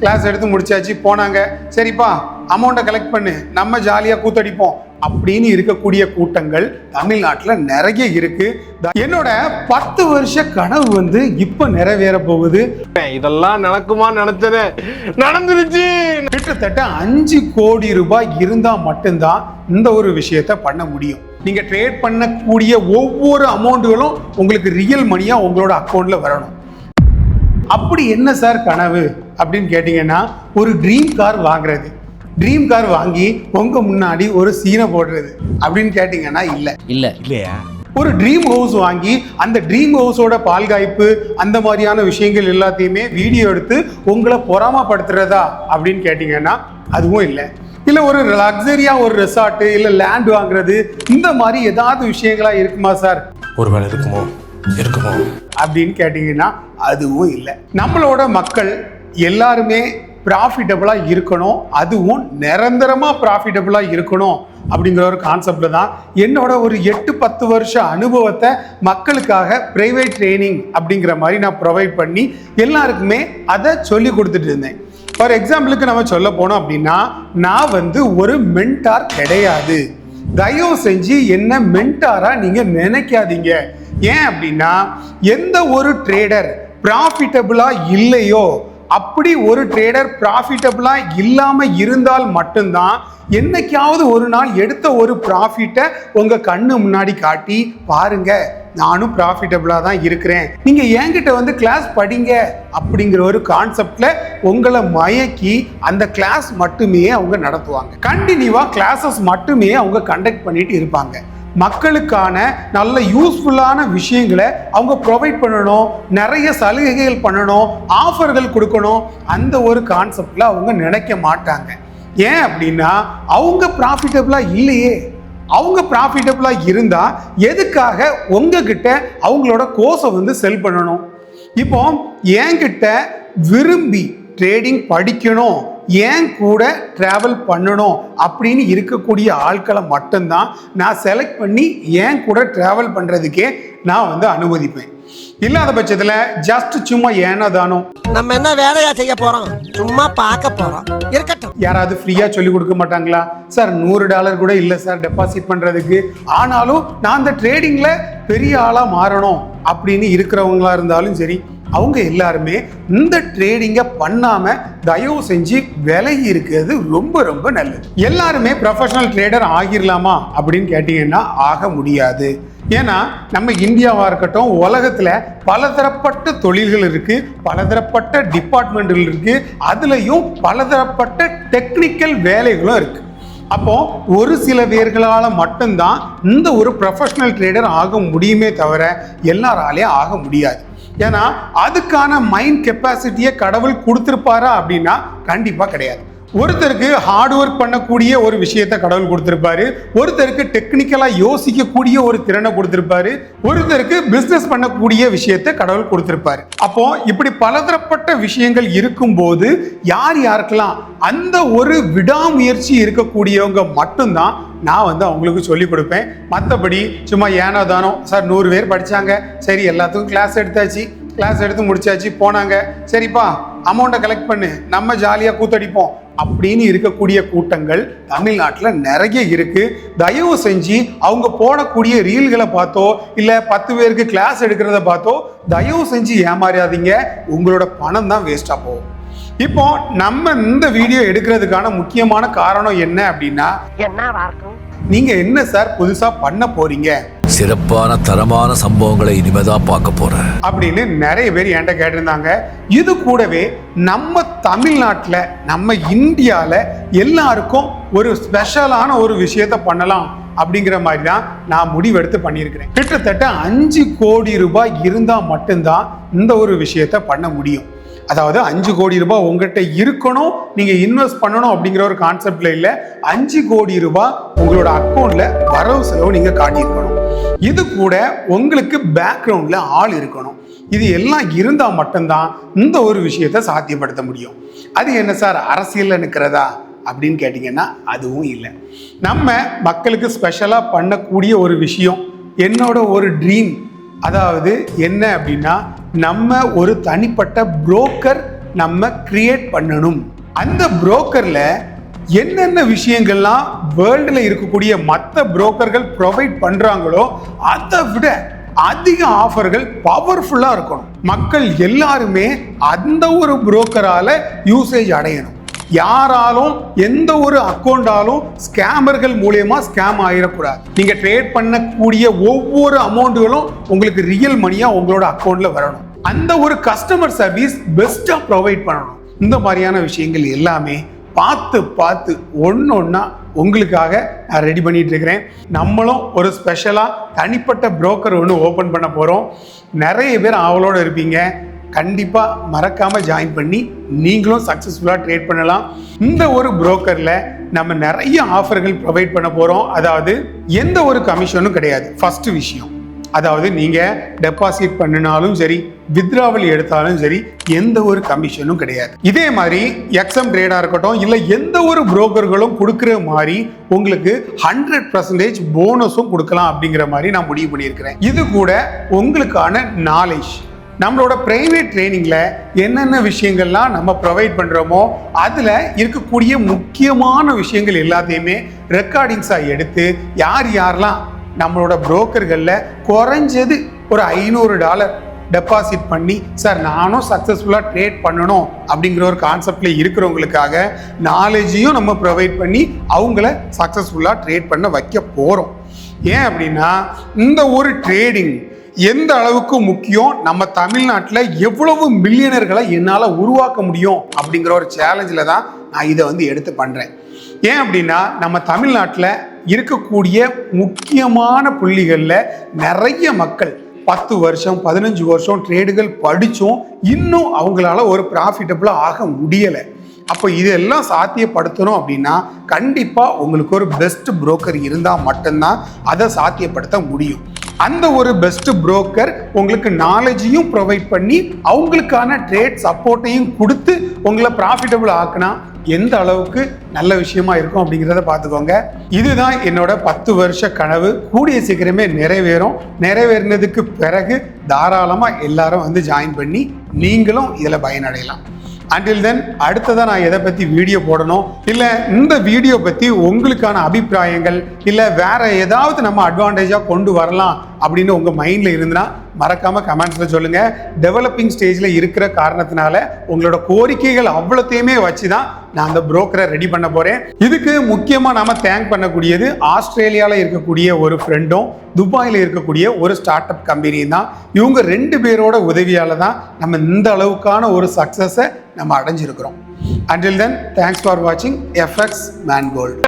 Class எடுத்து முடிச்சாச்சு, போனாங்க, சரிப்பா அமௌண்ட்டை கலெக்ட் பண்ணு, நம்ம ஜாலியாக கூத்தடிப்போம் அப்படின்னு இருக்கக்கூடிய கூட்டங்கள் தமிழ்நாட்டில் நிறைய இருக்கு. என்னோட 10 வருஷ கனவு வந்து இப்ப நிறைவேற போகுது. இதெல்லாம் நடக்குமா நினைச்சது நடந்துருச்சு. கிட்டத்தட்ட 5 கோடி ரூபாய் இருந்தா மட்டும்தான் இந்த ஒரு விஷயத்த பண்ண முடியும். நீங்க ட்ரேட் பண்ணக்கூடிய ஒவ்வொரு அமௌண்ட்டுகளும் உங்களுக்கு ரியல் மணியா உங்களோட அக்கௌண்ட்ல வரணும். அப்படி என்ன சார் கனவு அப்படின்னு கேட்டீங்கன்னா, ஒரு ட்ரீம் கார் வாங்குறது, ட்ரீம் கார் வாங்கி உங்க முன்னாடி ஒரு சீனை போடுறது அப்படின்னு கேட்டீங்கன்னா இல்லையா. ஒரு ட்ரீம் ஹவுஸ் வாங்கி அந்த ட்ரீம் ஹவுஸோட பால்காய்ப்பு அந்த மாதிரியான விஷயங்கள் எல்லாத்தையுமே வீடியோ எடுத்து உங்களை பொறாமப்படுத்துறதா அப்படின்னு கேட்டீங்கன்னா அதுவும் இல்லை ஒரு லக்ஸரியா ஒரு ரெசார்ட் இல்ல லேண்ட் வாங்குறது இந்த மாதிரி ஏதாவது விஷயங்களா இருக்குமா சார்? ஒருவேளை இருக்குமோ அப்படின்னு கேட்டீங்கன்னா அதுவும் இல்லை. நம்மளோட மக்கள் எல்லாருமே ப்ராஃபிட்டபிளா இருக்கணும், அதுவும் நிரந்தரமா ப்ராஃபிட்டபிளா இருக்கணும் அப்படிங்கிற ஒரு கான்செப்ட்ல தான் என்னோட ஒரு 8-10 வருஷ அனுபவத்தை மக்களுக்காக பிரைவேட் ட்ரைனிங் அப்படிங்கிற மாதிரி நான் ப்ரொவைட் பண்ணி எல்லாருக்குமே அதை சொல்லி கொடுத்துட்டு இருந்தேன். ஃபார் எக்ஸாம்பிளுக்கு நம்ம சொல்ல போனோம் அப்படின்னா, நான் வந்து ஒரு மென்டார் கிடையாது. தயவு செஞ்சு என்ன மென்டாரா நீங்க நினைக்காதீங்க. ஏன் அப்படின்னா, எந்த ஒரு ட்ரேடர் ப்ராஃபிட்டபிளா இல்லையோ, அப்படி ஒரு ட்ரேடர் ப்ராஃபிட்டபிளா இல்லாம இருந்தால் மட்டும்தான் என்னைக்காவது ஒரு நாள் எடுத்த ஒரு ப்ராஃபிட்டை உங்க கண்ணு முன்னாடி காட்டி பாருங்க நானும் ப்ராஃபிட்டபிளா தான் இருக்கிறேன், நீங்க என்கிட்ட வந்து கிளாஸ் படிங்க அப்படிங்கிற ஒரு கான்செப்ட்ல உங்களை மயக்கி அந்த கிளாஸ் மட்டுமே அவங்க நடத்துவாங்க. கண்டினியூவா கிளாஸஸ் மட்டுமே அவங்க கண்டக்ட் பண்ணிட்டு இருப்பாங்க. மக்களுக்கான நல்ல யூஸ்ஃபுல்லான விஷயங்களை அவங்க ப்ரொவைட் பண்ணணும், நிறைய சலுகைகள் பண்ணணும், ஆஃபர்கள் கொடுக்கணும், அந்த ஒரு கான்செப்ட்ல அவங்க நினைக்க மாட்டாங்க. ஏன் அப்படின்னா அவங்க ப்ராஃபிட்டபிளா இல்லையே. அவங்க ப்ராஃபிட்டபிளா இருந்தா எதுக்காக உங்ககிட்ட அவங்களோட கோர்ஸை வந்து செல் பண்ணணும்? இப்போ என்கிட்ட விரும்பி ட்ரேடிங் படிக்கணும், ஏன் கூட டிராவல் பண்ணணும் அப்படின்னு இருக்கக்கூடிய ஆட்களை மட்டும்தான் நான் செலக்ட் பண்ணி ஏன் கூட டிராவல் பண்றதுக்கே நான் வந்து அனுமதிப்பேன். இல்லாத பட்சத்துல ஜஸ்ட் சும்மா ஏனோ தானோ நம்ம என்ன வேலையா செய்ய போறோம், சும்மா பார்க்க போறோம், இருக்கட்டும். யாராவது ஃப்ரீயா சொல்லி கொடுக்க மாட்டாங்களா சார்? $100 கூட இல்லை சார் டெபாசிட் பண்றதுக்கு, ஆனாலும் நான் அந்த ட்ரேடிங்ல பெரிய ஆளா மாறணும் அப்படின்னு இருக்கிறவங்களா இருந்தாலும் சரி, அவங்க எல்லாருமே இந்த ட்ரேடிங்கை பண்ணாம தயவு செஞ்சு விலகி இருக்கிறது ரொம்ப ரொம்ப நல்லது. எல்லாருமே ப்ரொஃபஷனல் ட்ரேடர் ஆகிடலாமா அப்படின்னு கேட்டீங்கன்னா ஆக முடியாது. ஏன்னா நம்ம இந்தியாவா இருக்கட்டும், உலகத்துல பலதரப்பட்ட தொழில்கள் இருக்கு, பலதரப்பட்ட டிபார்ட்மெண்ட்கள் இருக்கு, அதுலயும் பலதரப்பட்ட டெக்னிக்கல் வேலைகளும் இருக்கு. அப்போ ஒரு சில பேர்களால மட்டும்தான் இந்த ஒரு ப்ரொஃபஷனல் ட்ரேடர் ஆக முடியுமே தவிர எல்லாராலையும் ஆக முடியாது. ஏன்னா அதுக்கான மைண்ட் கெப்பாசிட்டியை கடவுள் கொடுத்துருப்பாரா அப்படின்னா கண்டிப்பா கிடையாது. ஒருத்தருக்கு ஹார்ட் ஒர்க் பண்ணக்கூடிய ஒரு விஷயத்தை கடவுள் கொடுத்திருப்பாரு, ஒருத்தருக்கு டெக்னிக்கலா யோசிக்கக்கூடிய ஒரு திறனை கொடுத்திருப்பாரு, ஒருத்தருக்கு பிசினஸ் பண்ணக்கூடிய விஷயத்தை கடவுள் கொடுத்திருப்பாரு. அப்போ இப்படி பலதரப்பட்ட விஷயங்கள் இருக்கும்போது யார் யாருக்கெல்லாம் அந்த ஒரு விடாமுயற்சி இருக்கக்கூடியவங்க மட்டும்தான் நான் வந்து அவங்களுக்கு சொல்லி கொடுப்பேன். மற்றபடி சும்மா ஏனோ தானோ சார் 100 பேர் படிச்சாங்க, சரி எல்லாத்துக்கும் கிளாஸ் எடுத்தாச்சு, கிளாஸ் எடுத்து முடிச்சாச்சு, போனாங்க, சரிப்பா அமௌண்ட்டை கலெக்ட் பண்ணு, நம்ம ஜாலியாக கூத்தடிப்போம் அப்படின்னு இருக்கக்கூடிய கூட்டங்கள் தமிழ்நாட்டில் நிறைய இருக்கு. தயவு செஞ்சு அவங்க போடக்கூடிய ரீல்களை பார்த்தோ இல்லை 10 பேருக்கு கிளாஸ் எடுக்கிறத பார்த்தோ தயவு செஞ்சு ஏமாறாதீங்க, உங்களோட பணம் தான் வேஸ்டாக போகும். இப்போ நம்ம இந்த வீடியோ எடுக்கிறதுக்கான முக்கியமான காரணம் என்ன அப்படின்னா, நீங்க என்ன சார் புதுசா பண்ண போறீங்க, சிறப்பான தரமான சம்பவங்களை இனிமேதான் பார்க்க போறேன் அப்படின்னு நிறைய பேர் என்கிட்ட கேட்டிருந்தாங்க. இது கூடவே நம்ம தமிழ்நாட்டில் நம்ம இந்தியாவில் எல்லாருக்கும் ஒரு ஸ்பெஷலான ஒரு விஷயத்த பண்ணலாம் அப்படிங்கிற மாதிரி தான் நான் முடிவெடுத்து பண்ணியிருக்கிறேன். கிட்டத்தட்ட 5 கோடி ரூபாய் இருந்தால் மட்டும்தான் இந்த ஒரு விஷயத்த பண்ண முடியும். அதாவது 5 கோடி ரூபாய் உங்கள்கிட்ட இருக்கணும், நீங்க இன்வெஸ்ட் பண்ணணும் அப்படிங்கிற ஒரு கான்செப்ட்ல இல்லை. 5 கோடி ரூபாய் உங்களோட அக்கௌண்ட்ல வரவு செலவு நீங்க காட்டியிருக்கணும். இது கூட உங்களுக்கு பேக்ரவுண்ட்ல ஆள் இருக்கணும். இது எல்லாம் இருந்தா மட்டும்தான் இந்த ஒரு விஷயத்தை சாத்தியப்படுத்த முடியும். அது என்ன சார் அரசியல்ல நிற்கிறதா அப்படின்னு கேட்டீங்கன்னா அதுவும் இல்லை. நம்ம மக்களுக்கு ஸ்பெஷலா பண்ணக்கூடிய ஒரு விஷயம், என்னோட ஒரு ட்ரீம், அதாவது என்ன அப்படின்னா, நம்ம ஒரு தனிப்பட்ட புரோக்கர் நம்ம கிரியேட் பண்ணணும். அந்த புரோக்கர்ல என்னென்ன விஷயங்கள்லாம் வேர்ல்டுல இருக்கக்கூடிய மற்ற புரோக்கர்கள் ப்ரொவைட் பண்றாங்களோ அதை விட அதிக ஆஃபர்கள் பவர்ஃபுல்லா இருக்கணும். மக்கள் எல்லாருமே அந்த ஒரு புரோக்கரால யூசேஜ் அடையணும். யாராலும் எந்த ஒரு அக்கௌண்டாலும் ஸ்கேமர்கள் மூலியமா ஸ்கேம் ஆயிடக்கூடாது. நீங்க ட்ரேட் பண்ணக்கூடிய ஒவ்வொரு அமௌண்ட்டுகளும் உங்களுக்கு ரியல் மணியா உங்களோட அக்கௌண்ட்ல வரணும். அந்த ஒரு கஸ்டமர் சர்வீஸ் பெஸ்டா ப்ரொவைட் பண்ணணும். இந்த மாதிரியான விஷயங்கள் எல்லாமே பார்த்து ஒன்னொன்னா உங்களுக்காக நான் ரெடி பண்ணிட்டு இருக்கிறேன். நம்மளும் ஒரு ஸ்பெஷலாக தனிப்பட்ட புரோக்கர் ஒன்று ஓப்பன் பண்ண போகிறோம். நிறைய பேர் அவளோட இருப்பீங்க. கண்டிப்பாக மறக்காமல் ஜாயின் பண்ணி நீங்களும் சக்ஸஸ்ஃபுல்லாக ட்ரேட் பண்ணலாம். இந்த ஒரு புரோக்கரில் நம்ம நிறைய ஆஃபர்கள் ப்ரொவைட் பண்ண போகிறோம். அதாவது எந்த ஒரு கமிஷனும் கிடையாது. ஃபர்ஸ்ட் விஷயம், அதாவது நீங்கள் டெபாசிட் பண்ணினாலும் சரி, வித்ராவல் எடுத்தாலும் சரி, எந்த ஒரு கமிஷனும் கிடையாது. இதே மாதிரி எக்ஸம் ட்ரேடாக இருக்கட்டும், இல்லை எந்த ஒரு புரோக்கர்களும் கொடுக்குற மாதிரி உங்களுக்கு 100% போனஸும் கொடுக்கலாம் அப்படிங்கிற மாதிரி நான் முடிவு பண்ணியிருக்கிறேன். இது கூட உங்களுக்கான நாலேஜ், நம்மளோட பிரைவேட் ட்ரைனிங்கில் என்னென்ன விஷயங்கள்லாம் நம்ம ப்ரொவைட் பண்ணுறோமோ அதில் இருக்கக்கூடிய முக்கியமான விஷயங்கள் எல்லாத்தையுமே ரெக்கார்டிங்ஸாக எடுத்து யாரெல்லாம் நம்மளோட புரோக்கர்களில் குறைஞ்சது ஒரு $500 டெபாசிட் பண்ணி சார் நானும் சக்ஸஸ்ஃபுல்லாக ட்ரேட் பண்ணணும் அப்படிங்கிற ஒரு கான்செப்டில் இருக்கிறவங்களுக்காக நாலேஜையும் நம்ம ப்ரொவைட் பண்ணி அவங்கள சக்ஸஸ்ஃபுல்லாக ட்ரேட் பண்ண வைக்க போகிறோம். ஏன் அப்படின்னா இந்த ஒரு ட்ரேடிங் எந்த அளவுக்கு முக்கியம், நம்ம தமிழ்நாட்டில் எவ்வளவு மில்லியனர்களை என்னால் உருவாக்க முடியும் அப்படிங்கிற ஒரு சேலஞ்சில் தான் நான் இதை எடுத்து பண்ணுறேன். ஏன் அப்படின்னா நம்ம தமிழ்நாட்டில் இருக்கக்கூடிய முக்கியமான புள்ளிகளில் நிறைய மக்கள் 10 வருஷம் 15 வருஷம் ட்ரேடுகள் படித்தும் இன்னும் அவங்களால ஒரு ப்ராஃபிட்டபுளாக ஆக முடியலை. அப்போ இதெல்லாம் சாத்தியப்படுத்தணும் அப்படின்னா கண்டிப்பாக உங்களுக்கு ஒரு பெஸ்ட் புரோக்கர் இருந்தால் மட்டும்தான் அதை சாத்தியப்படுத்த முடியும். அந்த ஒரு பெஸ்ட் புரோக்கர் உங்களுக்கு நாலேஜையும் ப்ரொவைட் பண்ணி அவங்களுக்கான ட்ரேட் சப்போர்ட்டையும் கொடுத்து உங்களை ப்ராஃபிட்டபுள் ஆக்குனா எந்த அளவுக்கு நல்ல விஷயமா இருக்கும் அப்படிங்கிறத பார்த்துக்கோங்க. இதுதான் என்னோட 10 வருஷ கனவு. கூடிய சீக்கிரமே நிறைவேறும். நிறைவேறினதுக்கு பிறகு தாராளமாக எல்லாரும் ஜாயின் பண்ணி நீங்களும் இதில் பயனடையலாம். அண்டில் தென் அடுத்ததான் நான் எதை பற்றி வீடியோ போடணும், இல்லை இந்த வீடியோ பற்றி உங்களுக்கான அபிப்பிராயங்கள், இல்லை வேற ஏதாவது நம்ம அட்வான்டேஜாக கொண்டு வரலாம் அப்படின்னு உங்கள் மைண்டில் இருந்துன்னா மறக்காமல் கமெண்ட்ஸில் சொல்லுங்கள். டெவலப்பிங் ஸ்டேஜில் இருக்கிற காரணத்தினால உங்களோட கோரிக்கைகள் அவ்வளோத்தையுமே வச்சு தான் நான் அந்த புரோக்கரை ரெடி பண்ண போகிறேன். இதுக்கு முக்கியமாக நாம் தேங்க் பண்ணக்கூடியது ஆஸ்திரேலியாவில் இருக்கக்கூடிய ஒரு ஃப்ரெண்டும் துபாயில் இருக்கக்கூடிய ஒரு ஸ்டார்ட் அப் கம்பெனியும் தான். இவங்க 2 பேரோட உதவியால் தான் நம்ம இந்த அளவுக்கான ஒரு சக்ஸஸை நம்ம அடைஞ்சிருக்கிறோம். Until then, thanks for watching FX Mangold.